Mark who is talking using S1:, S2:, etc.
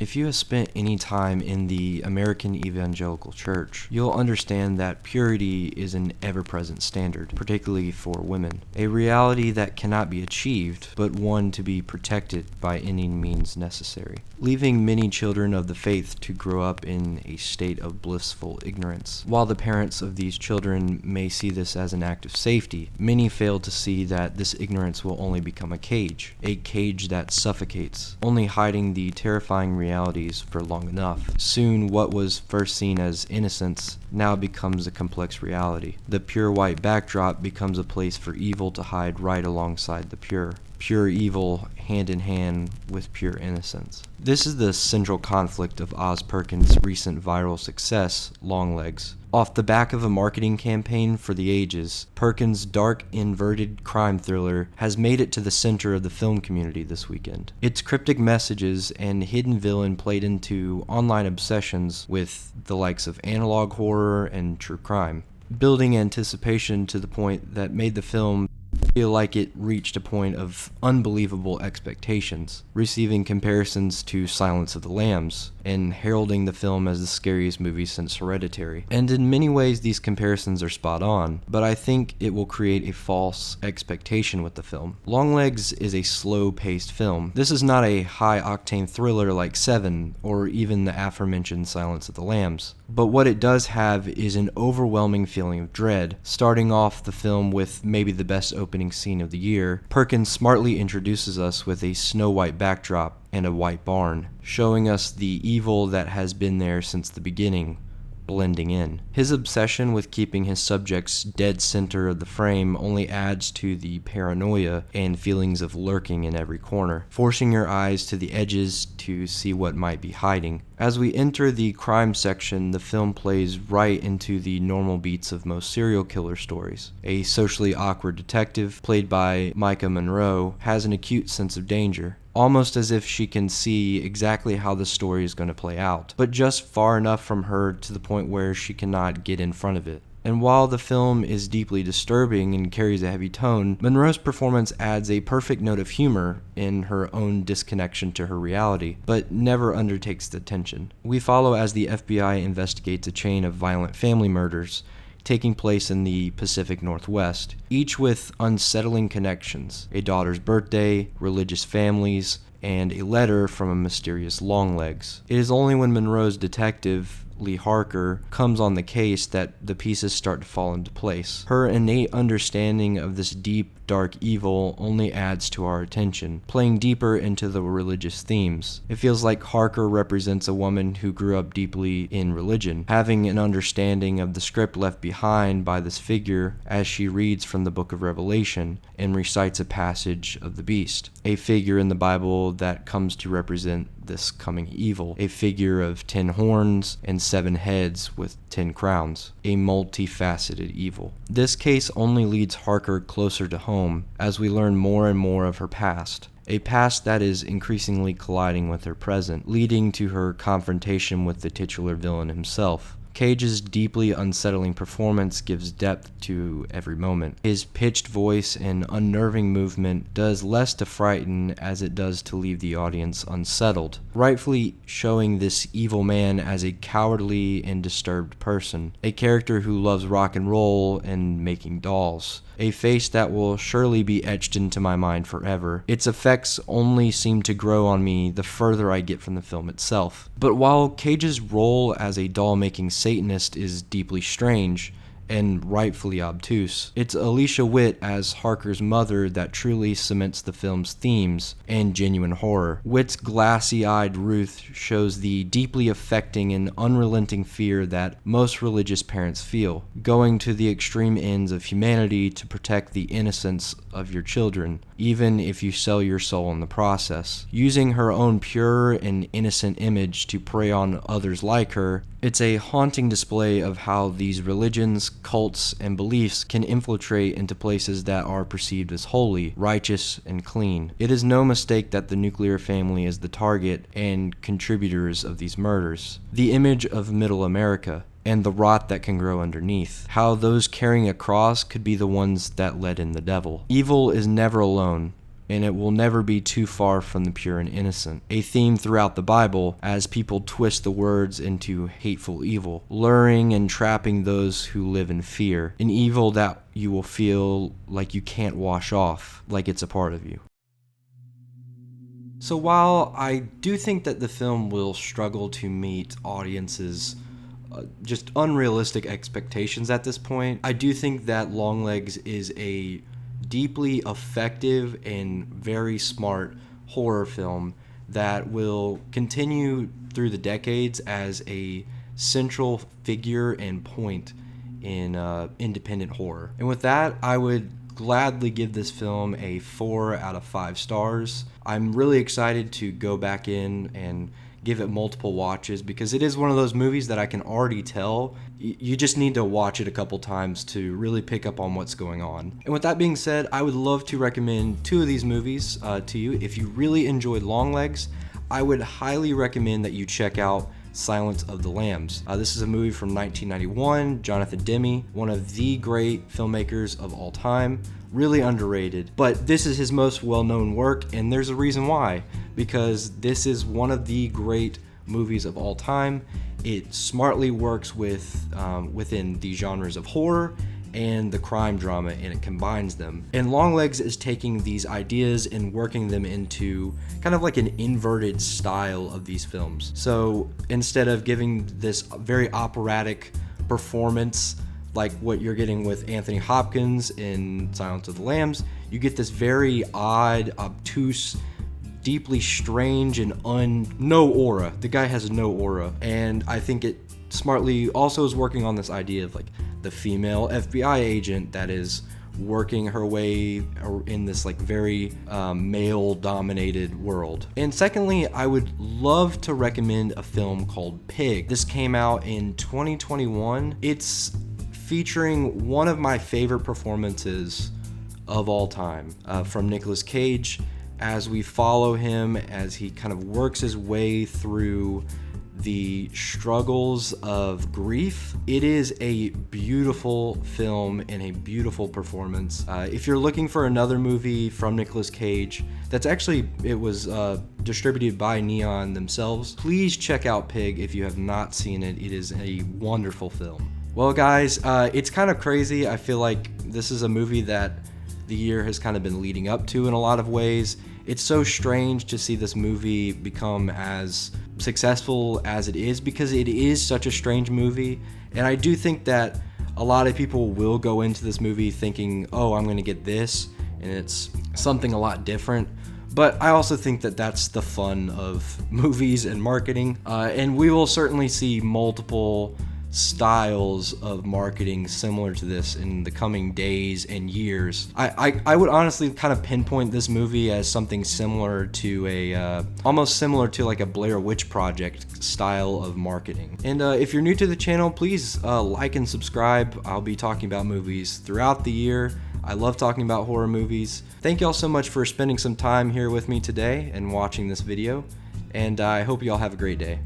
S1: If you have spent any time in the American Evangelical Church, you'll understand that purity is an ever-present standard, particularly for women. A reality that cannot be achieved, but one to be protected by any means necessary. Leaving many children of the faith to grow up in a state of blissful ignorance. While the parents of these children may see this as an act of safety, many fail to see that this ignorance will only become a cage that suffocates, only hiding the terrifying realities for long enough. Soon, what was first seen as innocence now becomes a complex reality. The pure white backdrop becomes a place for evil to hide right alongside the pure. Pure evil hand in hand with pure innocence. This is the central conflict of Oz Perkin's recent viral success, Longlegs. Off the back of a marketing campaign for the ages, Perkin's dark, inverted crime thriller has made it to the center of the film community this weekend. Its cryptic messages and hidden villain played into online obsessions with the likes of analog horror and true crime, building anticipation to the point that made the film feel like it reached a point of unbelievable expectations, receiving comparisons to Silence of the Lambs, and heralding the film as the scariest movie since Hereditary. And in many ways these comparisons are spot on, but I think it will create a false expectation with the film. Longlegs is a slow-paced film. This is not a high-octane thriller like Seven, or even the aforementioned Silence of the Lambs. But what it does have is an overwhelming feeling of dread. Starting off the film with maybe the best opening scene of the year, Perkin smartly introduces us with a snow-white backdrop and a white barn, showing us the evil that has been there since the beginning, blending in. His obsession with keeping his subjects dead center of the frame only adds to the paranoia and feelings of lurking in every corner, forcing your eyes to the edges to see what might be hiding. As we enter the crime section, the film plays right into the normal beats of most serial killer stories. A socially awkward detective, played by Micah Monroe, has an acute sense of danger, almost as if she can see exactly how the story is going to play out, but just far enough from her to the point where she cannot get in front of it. And while the film is deeply disturbing and carries a heavy tone, Monroe's performance adds a perfect note of humor in her own disconnection to her reality, but never undertakes the tension. We follow as the FBI investigates a chain of violent family murders taking place in the Pacific Northwest, each with unsettling connections: a daughter's birthday, religious families, and a letter from a mysterious Longlegs. It is only when Monroe's detective, Lee Harker, comes on the case that the pieces start to fall into place. Her innate understanding of this deep, dark evil only adds to our attention, playing deeper into the religious themes. It feels like Harker represents a woman who grew up deeply in religion, having an understanding of the script left behind by this figure as she reads from the book of Revelation and recites a passage of the beast, a figure in the Bible that comes to represent this coming evil, a figure of 10 horns and 7 heads with 10 crowns, a multifaceted evil. This case only leads Harker closer to home as we learn more and more of her past, a past that is increasingly colliding with her present, leading to her confrontation with the titular villain himself. Cage's deeply unsettling performance gives depth to every moment. His pitched voice and unnerving movement does less to frighten as it does to leave the audience unsettled, rightfully showing this evil man as a cowardly and disturbed person, a character who loves rock and roll and making dolls, a face that will surely be etched into my mind forever. Its effects only seem to grow on me the further I get from the film itself. But while Cage's role as a doll-making Satanist is deeply strange and rightfully obtuse, it's Alicia Witt as Harker's mother that truly cements the film's themes and genuine horror. Witt's glassy-eyed Ruth shows the deeply affecting and unrelenting fear that most religious parents feel, going to the extreme ends of humanity to protect the innocence of your children, even if you sell your soul in the process. Using her own pure and innocent image to prey on others like her, it's a haunting display of how these religions, cults, and beliefs can infiltrate into places that are perceived as holy, righteous, and clean. It is no mistake that the nuclear family is the target and contributors of these murders. The image of Middle America, and the rot that can grow underneath. How those carrying a cross could be the ones that let in the devil. Evil is never alone. and it will never be too far from the pure and innocent. A theme throughout the Bible as people twist the words into hateful evil, luring and trapping those who live in fear, an evil that you will feel like you can't wash off, like it's a part of you. So while I do think that the film will struggle to meet audiences' just unrealistic expectations at this point, I do think that Longlegs is a deeply effective and very smart horror film that will continue through the decades as a central figure and point in independent horror. And with that, I would gladly give this film a 4 out of 5 stars. I'm really excited to go back in and give it multiple watches because it is one of those movies that I can already tell you just need to watch it a couple times to really pick up on what's going on. And with that being said, I would love to recommend 2 of these movies to you. If you really enjoyed Longlegs, I would highly recommend that you check out Silence of the Lambs. This is a movie from 1991, Jonathan Demme, one of the great filmmakers of all time, really underrated. But this is his most well-known work, and there's a reason why, because this is one of the great movies of all time. It smartly works within the genres of horror and the crime drama, and it combines them. And Longlegs is taking these ideas and working them into kind of like an inverted style of these films. So instead of giving this very operatic performance like what you're getting with Anthony Hopkins in Silence of the Lambs, you get this very odd, obtuse, deeply strange, and no aura. The guy has no aura. And I think it smartly also is working on this idea of like the female FBI agent that is working her way in this like very male dominated world. And secondly, I would love to recommend a film called Pig. This came out in 2021. It's featuring one of my favorite performances of all time from Nicolas Cage, as we follow him as he kind of works his way through the struggles of grief. It is a beautiful film and a beautiful performance. If you're looking for another movie from Nicolas Cage, it was distributed by Neon themselves, please check out Pig if you have not seen it. It is a wonderful film. Well guys, it's kind of crazy. I feel like this is a movie that the year has kind of been leading up to in a lot of ways. It's so strange to see this movie become as successful as it is because it is such a strange movie. And I do think that a lot of people will go into this movie thinking, oh, I'm going to get this, and it's something a lot different. But I also think that that's the fun of movies and marketing. And we will certainly see multiple styles of marketing similar to this in the coming days and years. I would honestly kind of pinpoint this movie as something similar to almost similar to like a Blair Witch Project style of marketing. And if you're new to the channel, please like and subscribe. I'll be talking about movies throughout the year. I love talking about horror movies. Thank y'all so much for spending some time here with me today and watching this video, and I hope y'all have a great day.